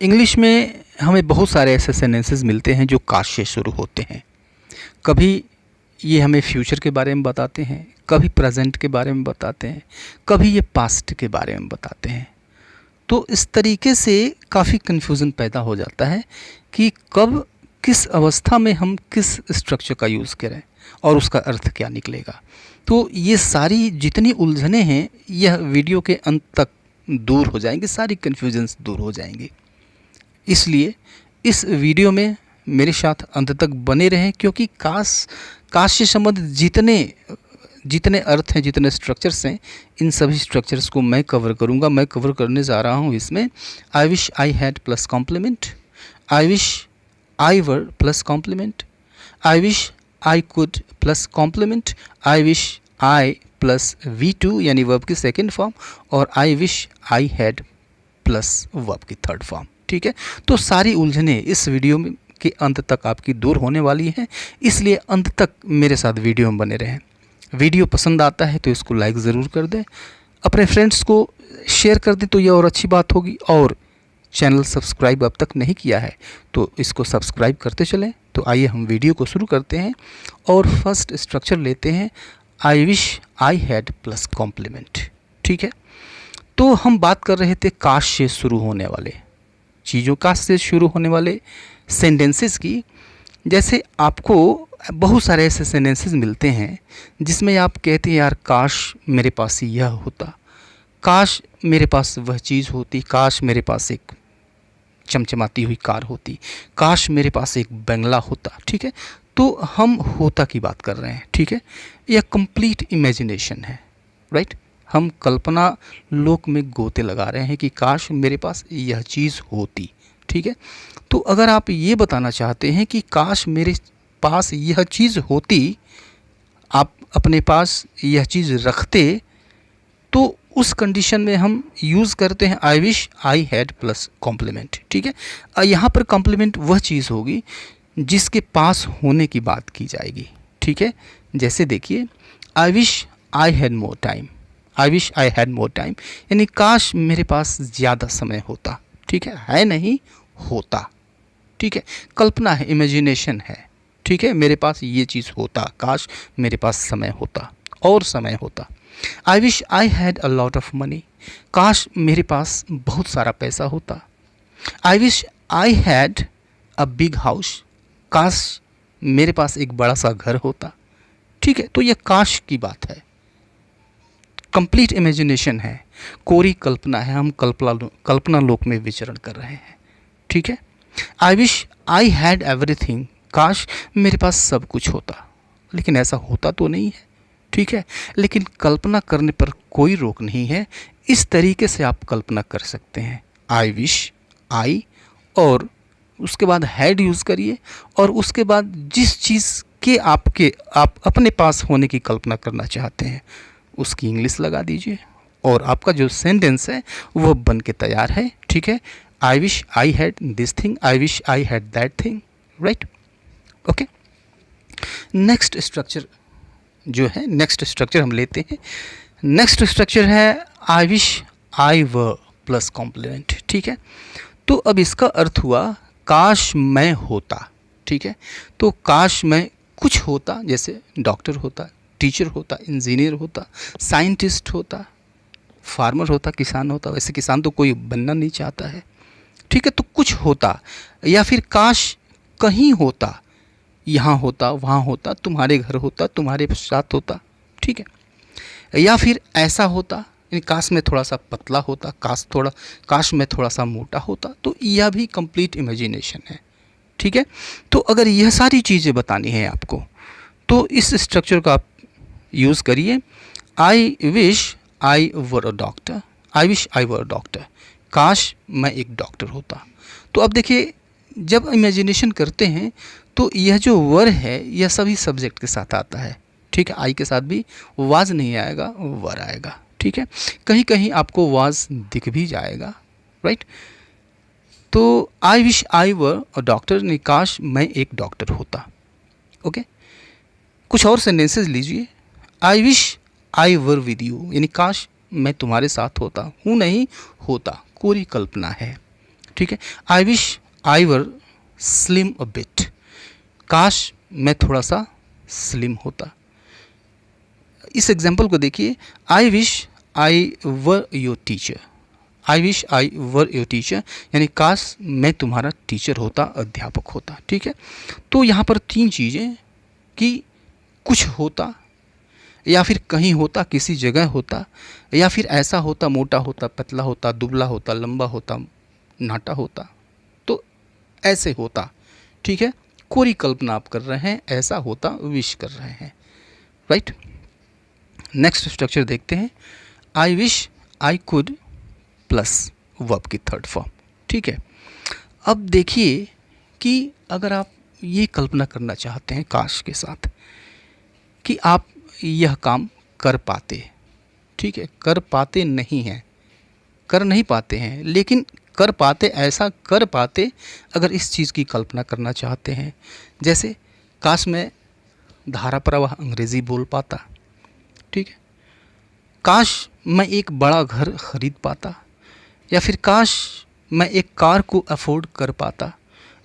English में हमें बहुत सारे ऐसे सेंटेंसेस मिलते हैं जो काश से शुरू होते हैं। कभी ये हमें फ्यूचर के बारे में बताते हैं, कभी प्रेजेंट के बारे में बताते हैं, कभी ये पास्ट के बारे में बताते हैं। तो इस तरीके से काफ़ी कन्फ्यूज़न पैदा हो जाता है कि कब किस अवस्था में हम किस स्ट्रक्चर का यूज़ करें और उसका अर्थ क्या निकलेगा। तो ये सारी जितनी उलझनें हैं यह वीडियो के अंत तक दूर हो जाएंगे, सारी कन्फ्यूजन्स दूर हो जाएंगे। इसलिए इस वीडियो में मेरे साथ अंत तक बने रहें, क्योंकि काश से संबंधित जितने अर्थ हैं, जितने स्ट्रक्चर्स हैं, इन सभी स्ट्रक्चर्स को मैं कवर करूंगा। मैं कवर करने जा रहा हूं इसमें I wish I had plus complement, I wish I were plus complement, I wish I could plus complement, I wish I plus V2 यानी वर्ब की सेकेंड फॉर्म, और I wish I had plus verb की third form. ठीक है, तो सारी उलझने इस वीडियो के अंत तक आपकी दूर होने वाली हैं, इसलिए अंत तक मेरे साथ वीडियो में बने रहें। वीडियो पसंद आता है तो इसको लाइक ज़रूर कर दें, अपने फ्रेंड्स को शेयर कर दें तो ये और अच्छी बात होगी, और चैनल सब्सक्राइब अब तक नहीं किया है तो इसको सब्सक्राइब करते चलें। तो आइए हम वीडियो को शुरू करते हैं और फर्स्ट स्ट्रक्चर लेते हैं I wish I had plus complement. ठीक है, तो हम बात कर रहे थे काश से शुरू होने वाले चीज़ों, काश से शुरू होने वाले सेंटेंसेस की। जैसे आपको बहुत सारे ऐसे सेंटेंसेस मिलते हैं जिसमें आप कहते हैं यार काश मेरे पास यह होता, काश मेरे पास वह चीज़ होती, काश मेरे पास एक चमचमाती हुई कार होती, काश मेरे पास एक बंगला होता। ठीक है, तो हम होता की बात कर रहे हैं। ठीक है, यह कंप्लीट इमेजिनेशन है, राइट। हम कल्पना लोक में गोते लगा रहे हैं कि काश मेरे पास यह चीज़ होती। ठीक है, तो अगर आप ये बताना चाहते हैं कि काश मेरे पास यह चीज़ होती, आप अपने पास यह चीज़ रखते, तो उस कंडीशन में हम यूज़ करते हैं I wish I had plus complement. ठीक है, यहाँ पर कॉम्प्लीमेंट वह चीज़ होगी जिसके पास होने की बात की जाएगी। ठीक है, जैसे देखिए I wish I had more time, I wish I had more time यानी काश मेरे पास ज़्यादा समय होता। ठीक है नहीं, होता। ठीक है, कल्पना है, इमेजिनेशन है। ठीक है, मेरे पास ये चीज़ होता, काश मेरे पास समय होता और समय होता। I wish I had a lot of money, काश मेरे पास बहुत सारा पैसा होता। I wish I had a big house, काश मेरे पास एक बड़ा सा घर होता। ठीक है, तो यह काश की बात है, कंप्लीट इमेजिनेशन है, कोरी कल्पना है, हम कल्पना लोक में विचरण कर रहे हैं। ठीक है, I wish I had everything, काश मेरे पास सब कुछ होता, लेकिन ऐसा होता तो नहीं है। ठीक है, लेकिन कल्पना करने पर कोई रोक नहीं है, इस तरीके से आप कल्पना कर सकते हैं। आई विश आई और उसके बाद हैड यूज़ करिए, और उसके बाद जिस चीज़ के आप अपने पास होने की कल्पना करना चाहते हैं उसकी इंग्लिश लगा दीजिए, और आपका जो सेंटेंस है वह बन के तैयार है। ठीक है, I wish I had this thing, I wish I had that thing, right. Okay, next structure जो है, नेक्स्ट स्ट्रक्चर हम लेते हैं। नेक्स्ट स्ट्रक्चर है I wish I were plus complement. ठीक है, तो अब इसका अर्थ हुआ काश मैं होता। ठीक है, तो काश मैं कुछ होता, जैसे डॉक्टर होता, टीचर होता, इंजीनियर होता, साइंटिस्ट होता, फार्मर होता, किसान होता। वैसे किसान तो कोई बनना नहीं चाहता है। ठीक है, तो कुछ होता, या फिर काश कहीं होता, यहाँ होता, वहाँ होता, तुम्हारे घर होता, तुम्हारे साथ होता। ठीक है, या फिर ऐसा होता, यानी काश में थोड़ा सा पतला होता, काश में थोड़ा सा मोटा होता। तो यह भी कंप्लीट इमेजिनेशन है। ठीक है, तो अगर यह सारी चीज़ें बतानी है आपको तो इस स्ट्रक्चर का आप यूज़ करिए। आई wish I were a doctor, I wish I were a doctor, काश मैं एक डॉक्टर होता। तो अब देखिए, जब इमेजिनेशन करते हैं तो यह जो वर है यह सभी सब्जेक्ट के साथ आता है। ठीक है, आई के साथ भी वाज नहीं आएगा, वर आएगा। ठीक है, कहीं कहीं आपको वाज दिख भी जाएगा, राइट। तो I wish I were a doctor ने काश मैं एक डॉक्टर होता। ओके, कुछ और सेंटेंसेस लीजिए। आई wish I were with you यानी काश मैं तुम्हारे साथ होता, हूँ नहीं होता, कोरी कल्पना है। ठीक है। I wish I were slim a bit, काश मैं थोड़ा सा स्लिम होता। इस एग्जाम्पल को देखिए, I wish I were your teacher, I wish I were your teacher यानी काश मैं तुम्हारा टीचर होता, अध्यापक होता। ठीक है, तो यहाँ पर तीन चीज़ें कि कुछ होता, या फिर कहीं होता, किसी जगह होता, या फिर ऐसा होता, मोटा होता, पतला होता, दुबला होता, लंबा होता, नाटा होता, तो ऐसे होता। ठीक है, कोई कल्पना आप कर रहे हैं, ऐसा होता विश कर रहे हैं, राइट। नेक्स्ट स्ट्रक्चर देखते हैं, I wish I could plus verb की थर्ड फॉर्म। ठीक है, अब देखिए कि अगर आप ये कल्पना करना चाहते हैं काश के साथ कि आप यह काम कर पाते, ठीक है, कर पाते नहीं हैं, कर नहीं पाते हैं, लेकिन कर पाते, ऐसा कर पाते, अगर इस चीज़ की कल्पना करना चाहते हैं, जैसे काश मैं धारा प्रवाह अंग्रेज़ी बोल पाता, ठीक है, काश मैं एक बड़ा घर खरीद पाता, या फिर काश मैं एक कार को अफोर्ड कर पाता,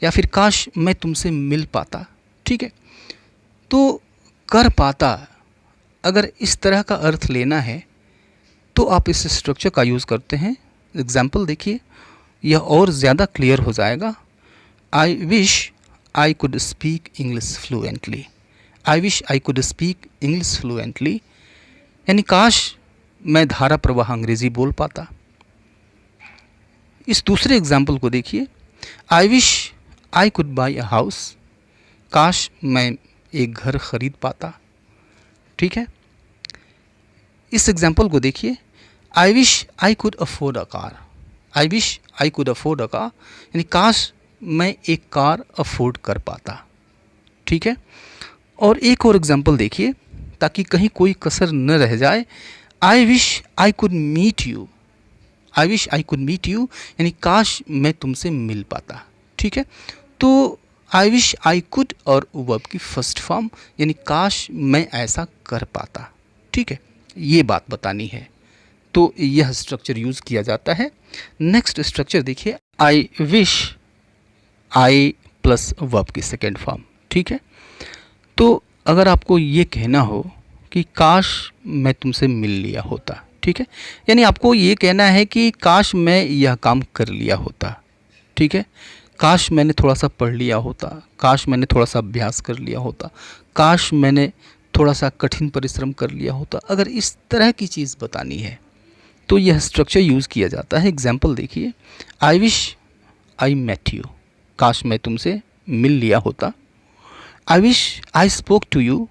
या फिर काश मैं तुमसे मिल पाता। ठीक है, तो कर पाता अगर इस तरह का अर्थ लेना है तो आप इस स्ट्रक्चर का यूज़ करते हैं। एग्जाम्पल देखिए, यह और ज़्यादा क्लियर हो जाएगा। आई wish I could speak English fluently, I wish I could speak English fluently यानी काश मैं धारा प्रवाह अंग्रेज़ी बोल पाता। इस दूसरे एग्जाम्पल को देखिए, I wish I could by a house, काश मैं एक घर खरीद पाता। ठीक है, इस एग्जाम्पल को देखिए, I wish I could afford a car, I wish I could afford a car यानी काश मैं एक कार अफोर्ड कर पाता। ठीक है, और एक और एग्जाम्पल देखिए ताकि कहीं कोई कसर न रह जाए, I wish I could meet you, I wish I could meet you यानी काश मैं तुमसे मिल पाता। ठीक है, तो आई विश आई कुड और वर्ब की फर्स्ट फॉर्म यानी काश मैं ऐसा कर पाता। ठीक है, ये बात बतानी है, तो यह स्ट्रक्चर यूज़ किया जाता है। नेक्स्ट स्ट्रक्चर देखिए, I wish I plus verb की सेकेंड फॉर्म। ठीक है, तो अगर आपको ये कहना हो कि काश मैं तुमसे मिल लिया होता, ठीक है, यानी आपको ये कहना है कि काश मैं यह काम कर लिया होता। ठीक है, काश मैंने थोड़ा सा पढ़ लिया होता, काश मैंने थोड़ा सा अभ्यास कर लिया होता, काश मैंने थोड़ा सा कठिन परिश्रम कर लिया होता। अगर इस तरह की चीज़ बतानी है तो यह स्ट्रक्चर यूज़ किया जाता है। एग्जाम्पल देखिए, I wish I met you, काश मैं तुमसे मिल लिया होता। I wish I spoke to you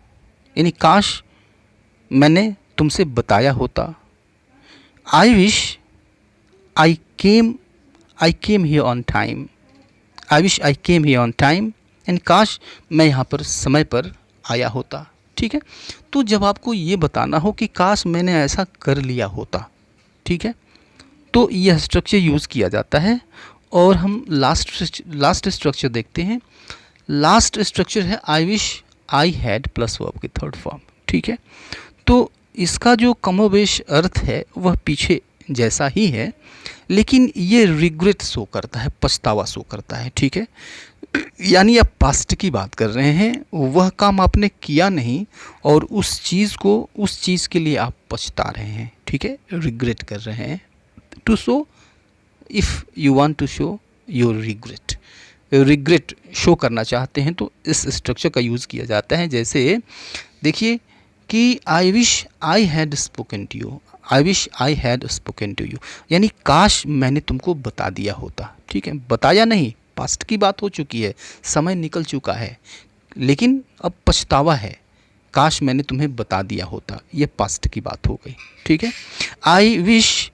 यानी काश मैंने तुमसे बताया होता। I wish I came here on time, I wish I came here on time यानी काश मैं यहाँ पर समय पर आया होता। ठीक है, तो जब आपको ये बताना हो कि काश मैंने ऐसा कर लिया होता, ठीक है, तो यह स्ट्रक्चर यूज़ किया जाता है। और हम लास्ट स्ट्रक्चर देखते हैं। लास्ट स्ट्रक्चर है I wish I had plus verb की थर्ड फॉर्म। ठीक है, तो इसका जो कमोबेश अर्थ है वह पीछे जैसा ही है, लेकिन ये रिग्रेट शो करता है, पछतावा शो करता है। ठीक है, यानी आप पास्ट की बात कर रहे हैं, वह काम आपने किया नहीं और उस चीज़ के लिए आप पछता रहे हैं। ठीक है, रिग्रेट कर रहे हैं। To show, if you want to show your regret show करना चाहते हैं तो इस स्ट्रक्चर का यूज़ किया जाता है। जैसे देखिए कि I wish I had spoken to you, I wish I had spoken to you यानी काश मैंने तुमको बता दिया होता। ठीक है, बताया नहीं, पास्ट की बात हो चुकी है, समय निकल चुका है, लेकिन अब पछतावा है, काश मैंने तुम्हें बता दिया होता, ये पास्ट की बात हो गई। ठीक है, I wish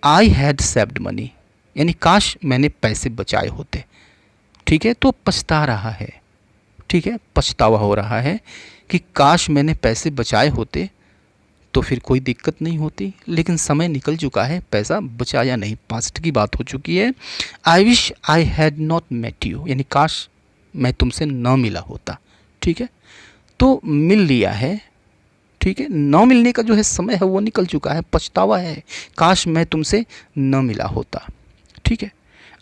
I had saved money यानी काश मैंने पैसे बचाए होते। ठीक है, तो पछता रहा है। ठीक है, पछतावा हो रहा है कि काश मैंने पैसे बचाए होते तो फिर कोई दिक्कत नहीं होती, लेकिन समय निकल चुका है, पैसा बचाया नहीं, पास्ट की बात हो चुकी है। I wish I had not met you यानी काश मैं तुमसे न मिला होता। ठीक है, तो मिल लिया है। ठीक है, न मिलने का जो है समय है वो निकल चुका है, पछतावा है, काश मैं तुमसे न मिला होता। ठीक है,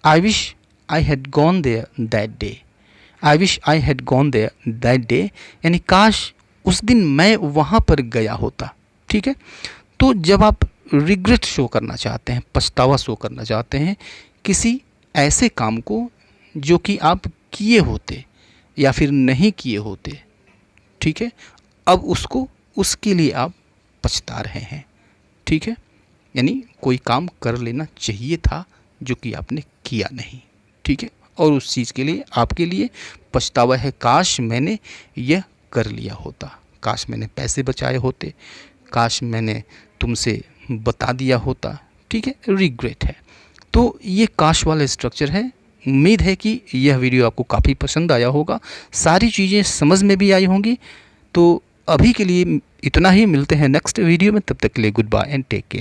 I wish I had gone there that day. I wish I had gone there that day, यानी काश उस दिन मैं वहाँ पर गया होता। ठीक है, तो जब आप रिग्रेट शो करना चाहते हैं, पछतावा शो करना चाहते हैं किसी ऐसे काम को जो कि आप किए होते या फिर नहीं किए होते, ठीक है, अब उसके लिए आप पछता रहे हैं। ठीक है, यानी कोई काम कर लेना चाहिए था जो कि आपने किया नहीं। ठीक है, और उस चीज़ के लिए आपके लिए पछतावा है, काश मैंने यह कर लिया होता, काश मैंने पैसे बचाए होते, काश मैंने तुमसे बता दिया होता। ठीक है, रिग्रेट है। तो ये काश वाला स्ट्रक्चर है। उम्मीद है कि यह वीडियो आपको काफ़ी पसंद आया होगा, सारी चीज़ें समझ में भी आई होंगी। तो अभी के लिए इतना ही, मिलते हैं नेक्स्ट वीडियो में, तब तक के लिए good bye and take care.